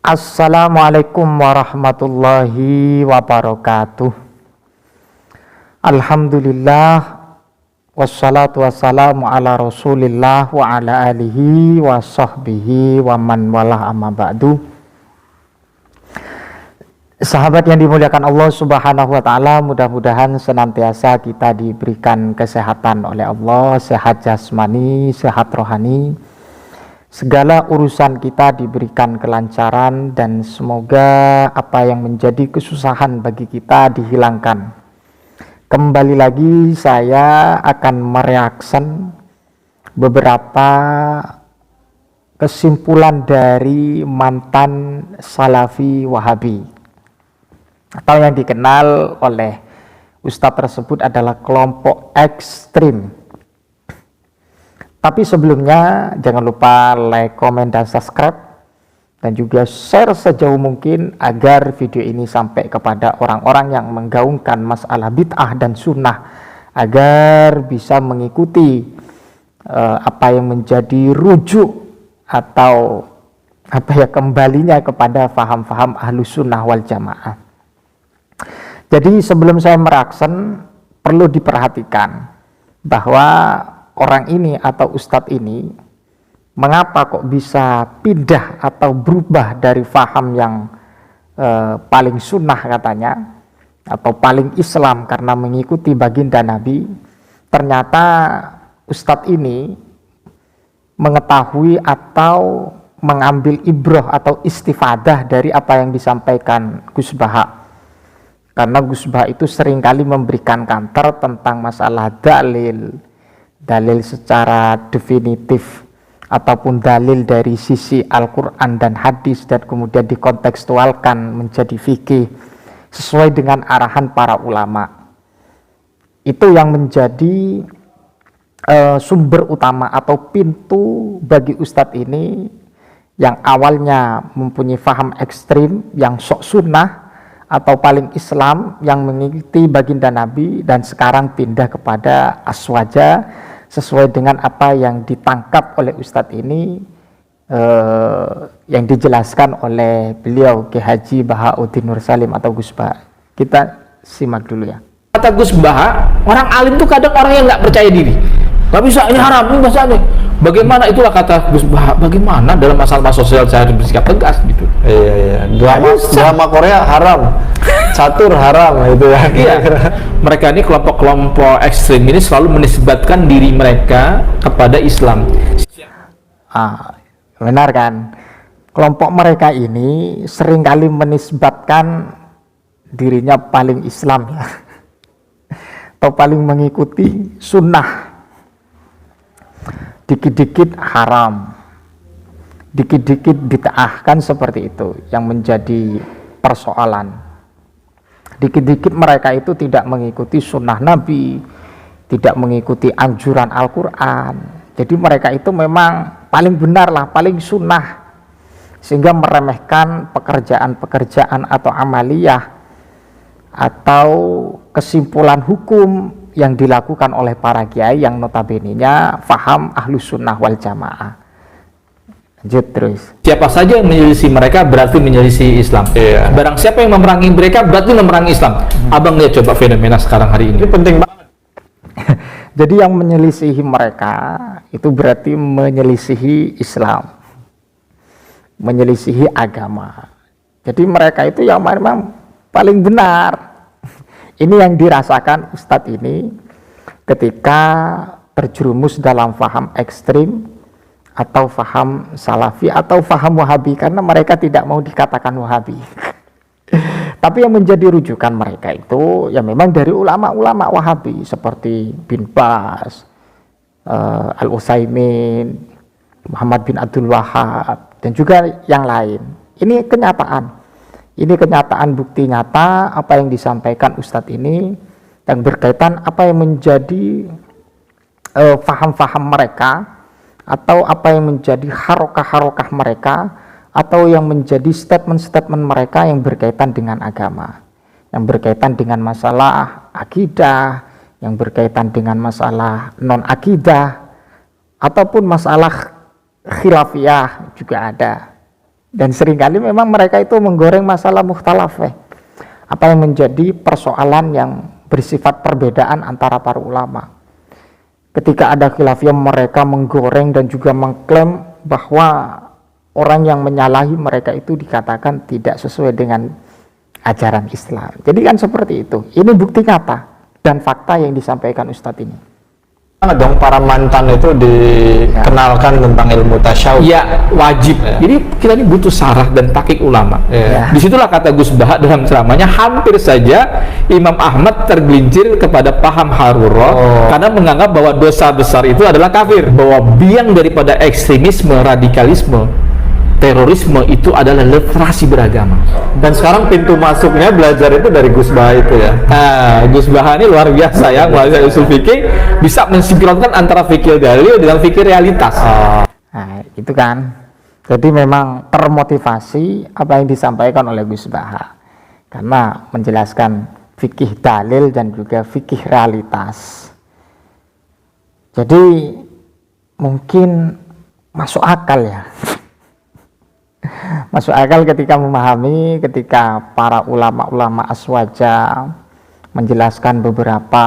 Assalamualaikum warahmatullahi wabarakatuh. Alhamdulillah, wassalatu wassalamu ala rasulillah wa ala alihi wa sahbihi wa man walah, amma ba'du. Sahabat yang dimuliakan Allah subhanahu wa ta'ala, mudah-mudahan senantiasa kita diberikan kesehatan oleh Allah, sehat jasmani, sehat rohani, segala urusan kita diberikan kelancaran, dan semoga apa yang menjadi kesusahan bagi kita dihilangkan. Kembali lagi saya akan mereaksi beberapa kesimpulan dari mantan Salafi Wahabi, atau yang dikenal oleh Ustadz tersebut adalah kelompok ekstrim. Tapi sebelumnya jangan lupa like, komen, dan subscribe, dan juga share sejauh mungkin agar video ini sampai kepada orang-orang yang menggaungkan masalah bid'ah dan sunnah, agar bisa mengikuti apa yang menjadi rujuk atau kembalinya kepada faham-faham ahlus sunnah wal jamaah. Jadi sebelum saya mereaksi, perlu diperhatikan bahwa orang ini atau ustadz ini mengapa kok bisa pindah atau berubah dari faham yang paling sunnah katanya, atau paling Islam karena mengikuti baginda Nabi. Ternyata ustadz ini mengetahui atau mengambil ibrah atau istifadah dari apa yang disampaikan Gus Baha. Karena Gus Baha itu seringkali memberikan counter tentang masalah dalil secara definitif, ataupun dalil dari sisi Al-Quran dan hadis, dan kemudian dikontekstualkan menjadi fikih sesuai dengan arahan para ulama. Itu yang menjadi sumber utama atau pintu bagi ustadz ini, yang awalnya mempunyai faham ekstrim yang sok sunnah atau paling Islam yang mengikuti baginda Nabi, dan sekarang pindah kepada aswaja sesuai dengan apa yang ditangkap oleh ustadz ini, yang dijelaskan oleh beliau Ki Haji Bahauddin Nur Salim atau Gus Baha. Kita simak dulu ya. Kata Gus Baha, orang alim itu kadang orang yang nggak percaya diri. Nggak bisa, ini haram, ini masalahnya. Bagaimana, itulah kata Gus Baha, bagaimana dalam masalah sosial saya harus bersikap tegas gitu. Iya. Drama Korea haram, catur haram, itu ya. Iya. Mereka ini kelompok-kelompok ekstrim ini selalu menisbatkan diri mereka kepada Islam. Benar kan? Kelompok mereka ini seringkali menisbatkan dirinya paling Islam ya, atau paling mengikuti sunnah. Dikit-dikit haram, dikit-dikit bid'ah, kan seperti itu yang menjadi persoalan. Dikit-dikit mereka itu tidak mengikuti sunnah Nabi, tidak mengikuti anjuran Al-Quran. Jadi mereka itu memang paling benar lah, paling sunnah, sehingga meremehkan pekerjaan-pekerjaan atau amaliyah atau kesimpulan hukum yang dilakukan oleh para kiai yang notabene-nya faham ahlus sunnah wal jamaah. Lanjut terus. Siapa saja yang menyelisih mereka berarti menyelisih Islam. Iya. Barang siapa yang memerangi mereka berarti memerangi Islam. Abang lihat coba fenomena sekarang hari ini. Ini penting banget. Jadi yang menyelisihi mereka itu berarti menyelisihi Islam, menyelisihi agama. Jadi mereka itu yang memang paling benar. Ini yang dirasakan ustadz ini ketika terjerumus dalam faham ekstrim atau faham salafi atau faham wahabi, karena mereka tidak mau dikatakan wahabi. Tapi yang menjadi rujukan mereka itu ya memang dari ulama-ulama wahabi seperti bin Baz, Al-Utsaimin, Muhammad bin Abdul Wahab, dan juga yang lain. Ini kenyataan. Ini kenyataan, bukti nyata apa yang disampaikan ustadz ini, yang berkaitan apa yang menjadi faham-faham mereka, atau apa yang menjadi harokah-harokah mereka, atau yang menjadi statement-statement mereka yang berkaitan dengan agama, yang berkaitan dengan masalah akidah, yang berkaitan dengan masalah non-akidah, ataupun masalah khilafiyah juga ada. Dan seringkali memang mereka itu menggoreng masalah mukhtalafah, apa yang menjadi persoalan yang bersifat perbedaan antara para ulama. Ketika ada khilafiyah, mereka menggoreng dan juga mengklaim bahwa orang yang menyalahi mereka itu dikatakan tidak sesuai dengan ajaran Islam. Jadi kan seperti itu. Ini bukti nyata dan fakta yang disampaikan Ustadz ini. Dong para mantan itu dikenalkan tentang ilmu tasawuf. Ya, wajib. Jadi kita ini butuh sarah dan takik ulama. Ya. Disitulah kata Gus Baha dalam ceramahnya, hampir saja Imam Ahmad tergelincir kepada paham Harurah karena menganggap bahwa dosa besar itu adalah kafir, bahwa biang daripada ekstremisme, radikalisme, terorisme itu adalah literasi beragama. Dan sekarang pintu masuknya belajar itu dari Gus Baha itu ya. Nah, Gus Baha ini luar biasa ya, menguasai usul fikih, bisa mensinkronkan antara fikih dalil dengan fikih realitas. Nah, itu kan. Jadi memang termotivasi apa yang disampaikan oleh Gus Baha. Karena menjelaskan fikih dalil dan juga fikih realitas. Jadi mungkin masuk akal ya. Masuk akal ketika memahami, ketika para ulama-ulama aswaja menjelaskan beberapa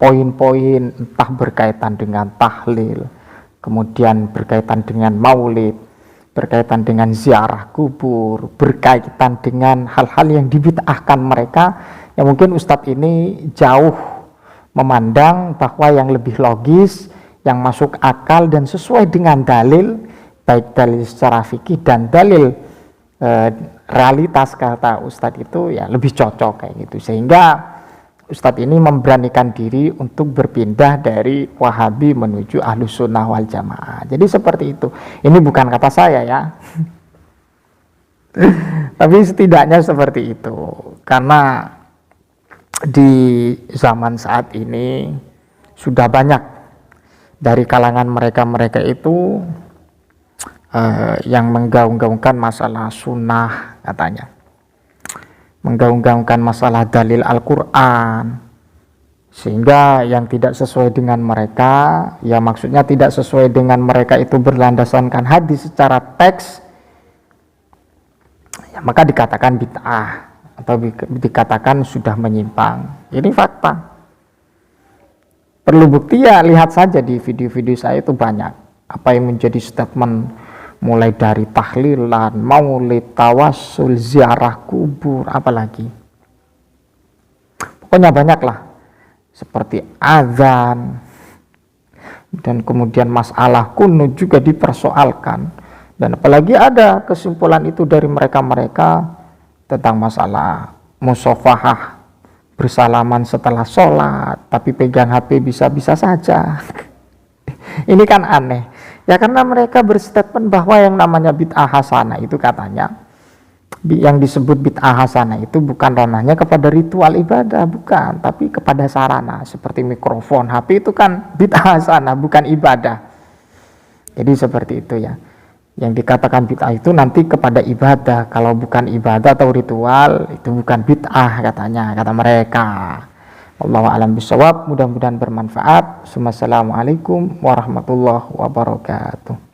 poin-poin, entah berkaitan dengan tahlil, kemudian berkaitan dengan maulid, berkaitan dengan ziarah kubur, berkaitan dengan hal-hal yang dibid'ahkan mereka, yang mungkin Ustadz ini jauh memandang bahwa yang lebih logis, yang masuk akal dan sesuai dengan dalil, baik dalil secara fikih dan dalil realitas, kata Ustadz itu ya lebih cocok kayak gitu. Sehingga Ustadz ini memberanikan diri untuk berpindah dari Wahabi menuju Ahlus Sunnah wal Jamaah. Jadi seperti itu. Ini bukan kata saya ya. Tapi setidaknya seperti itu. Karena di zaman saat ini sudah banyak dari kalangan mereka-mereka itu yang menggaung-gaungkan masalah sunnah, katanya menggaung-gaungkan masalah dalil Al-Quran, sehingga yang tidak sesuai dengan mereka, ya maksudnya tidak sesuai dengan mereka itu berlandaskan hadis secara teks, ya maka dikatakan bid'ah atau dikatakan sudah menyimpang. Ini fakta. Perlu bukti ya lihat saja di video-video saya itu banyak apa yang menjadi statement, mulai dari tahlilan, maulid, tawassul, ziarah kubur, apalagi. Pokoknya banyaklah. Seperti azan, dan kemudian masalah kunut juga dipersoalkan. Dan apalagi ada kesimpulan itu dari mereka-mereka tentang masalah musafahah, bersalaman setelah sholat, tapi pegang HP bisa-bisa saja. Ini kan aneh. Ya karena mereka berstatement bahwa yang namanya bid'ah hasanah itu, katanya yang disebut bid'ah hasanah itu bukan ranahnya kepada ritual ibadah, bukan, tapi kepada sarana seperti mikrofon, HP itu kan bid'ah hasanah, bukan ibadah. Jadi seperti itu ya. Yang dikatakan bid'ah itu nanti kepada ibadah, kalau bukan ibadah atau ritual itu bukan bid'ah, katanya, kata mereka. Wallahu a'lam bishawab, mudah-mudahan bermanfaat. Assalamualaikum warahmatullahi wabarakatuh.